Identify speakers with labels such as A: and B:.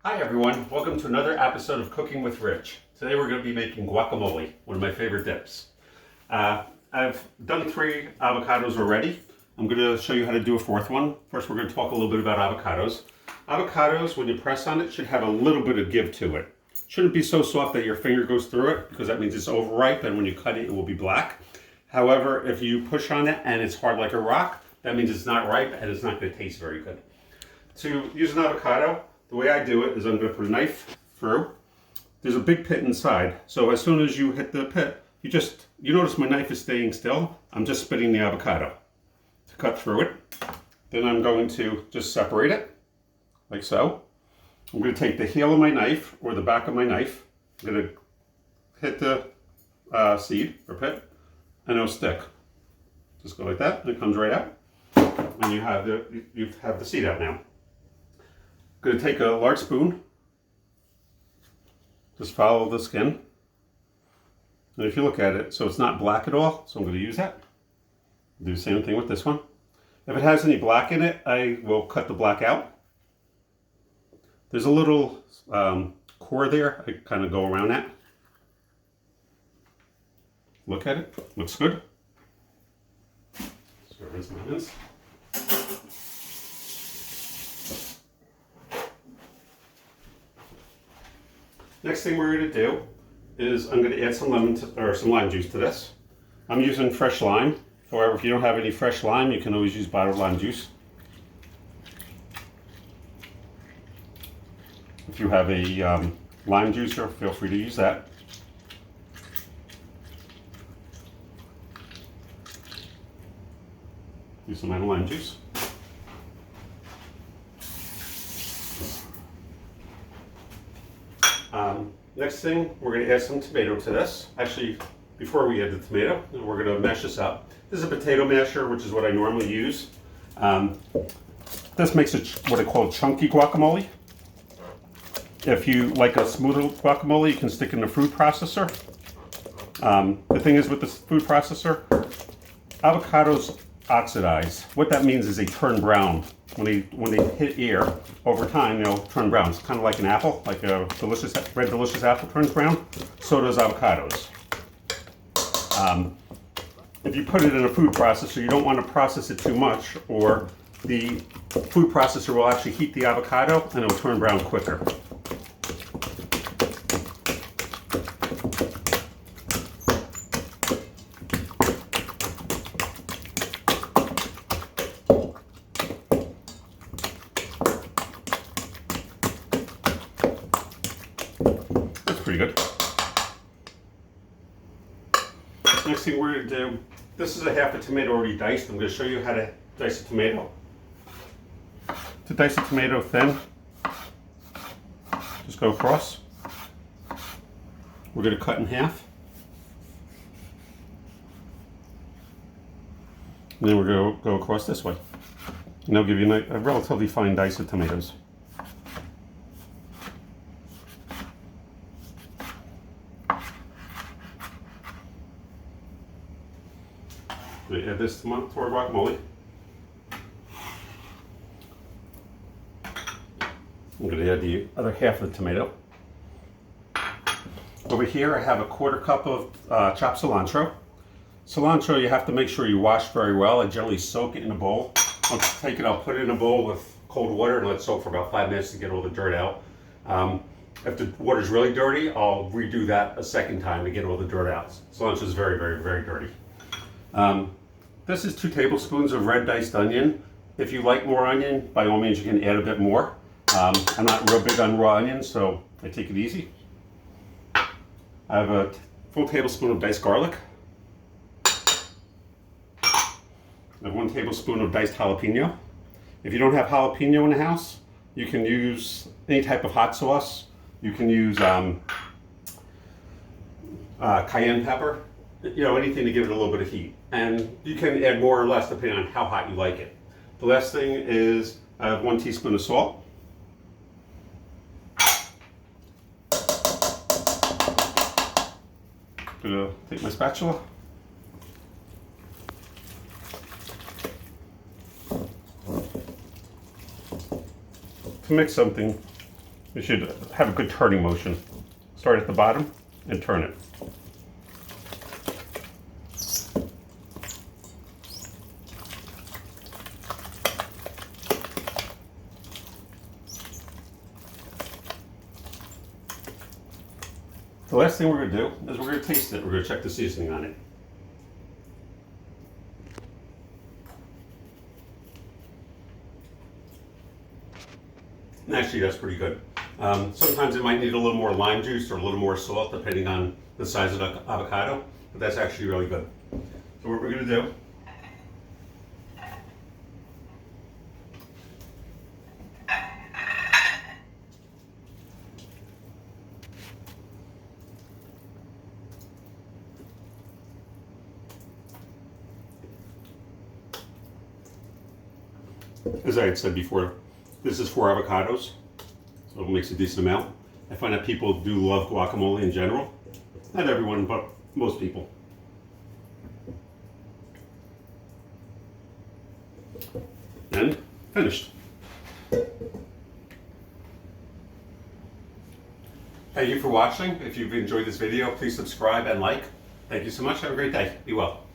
A: Hi everyone, welcome to another episode of Cooking with Rich. Today we're going to be making guacamole, one of my favorite dips. I've done 3 avocados already. I'm going to show you how to do a 4th one. First we're going to talk a little bit about avocados. Avocados, when you press on it, should have a little bit of give to it. Shouldn't be so soft that your finger goes through it, because that means it's overripe and when you cut it, it will be black. However, if you push on it and it's hard like a rock, that means it's not ripe and it's not going to taste very good. To use an avocado, the way I do it is I'm going to put a knife through. There's a big pit inside, so as soon as you hit the pit, you notice my knife is staying still. I'm just spitting the avocado to cut through it. Then I'm going to just separate it, like so. I'm going to take the heel of my knife, or the back of my knife. I'm going to hit the seed, or pit, and it'll stick. Just go like that, and it comes right out. And you have the seed out now. I'm going to take a large spoon, just follow the skin, and if you look at it, so it's not black at all, so I'm going to use that. Do the same thing with this one. If it has any black in it, I will cut the black out. There's a little core there, I kind of go around that. Look at it, looks good. So rinse my hands. Next thing we're going to do is I'm going to add some lime juice to this. I'm using fresh lime. However, if you don't have any fresh lime, you can always use bottled lime juice. If you have a lime juicer, feel free to use that. Use some lime juice. Next thing, we're going to add some tomato to this. Actually, before we add the tomato, we're going to mash this up. This is a potato masher, which is what I normally use. This makes it what I call chunky guacamole. If you like a smoother guacamole, you can stick in the food processor. The thing is with the food processor, avocados oxidize. What that means is they turn brown. When they hit air, over time they'll turn brown. It's kind of like an apple, like a red delicious apple turns brown. So does avocados. If you put it in a food processor, you don't want to process it too much, or the food processor will actually heat the avocado and it'll turn brown quicker. Pretty good. Next thing we're going to do, this is a half a tomato already diced. I'm going to show you how to dice a tomato. To dice a tomato thin, just go across. We're going to cut in half. And then we're going to go across this way. And that'll give you a relatively fine dice of tomatoes. Add this to our guacamole. I'm going to add the other half of the tomato. Over here I have a 1/4 cup of chopped cilantro. Cilantro you have to make sure you wash very well. I generally soak it in a bowl. I'll put it in a bowl with cold water and let it soak for about 5 minutes to get all the dirt out. If the water's really dirty, I'll redo that a second time to get all the dirt out. Cilantro is very, very, very dirty. This is 2 tablespoons of red diced onion. If you like more onion, by all means you can add a bit more. I'm not real big on raw onions, so I take it easy. I have a full tablespoon of diced garlic. I have 1 tablespoon of diced jalapeno. If you don't have jalapeno in the house, you can use any type of hot sauce. You can use cayenne pepper. Anything to give it a little bit of heat. And you can add more or less depending on how hot you like it. The last thing is I have 1 teaspoon of salt. I'm gonna take my spatula. To mix something, It should have a good turning motion. Start at the bottom and turn it. The last thing we're going to do is we're going to taste it. We're going to check the seasoning on it. And actually, that's pretty good. Sometimes it might need a little more lime juice or a little more salt, depending on the size of the avocado, but that's actually really good. So what we're going to do as I had said before, this is 4 avocados, so it makes a decent amount. I find that people do love guacamole in general. Not everyone, but most people. And finished. Thank you for watching. If you've enjoyed this video, please subscribe and like. Thank you so much. Have a great day. Be well.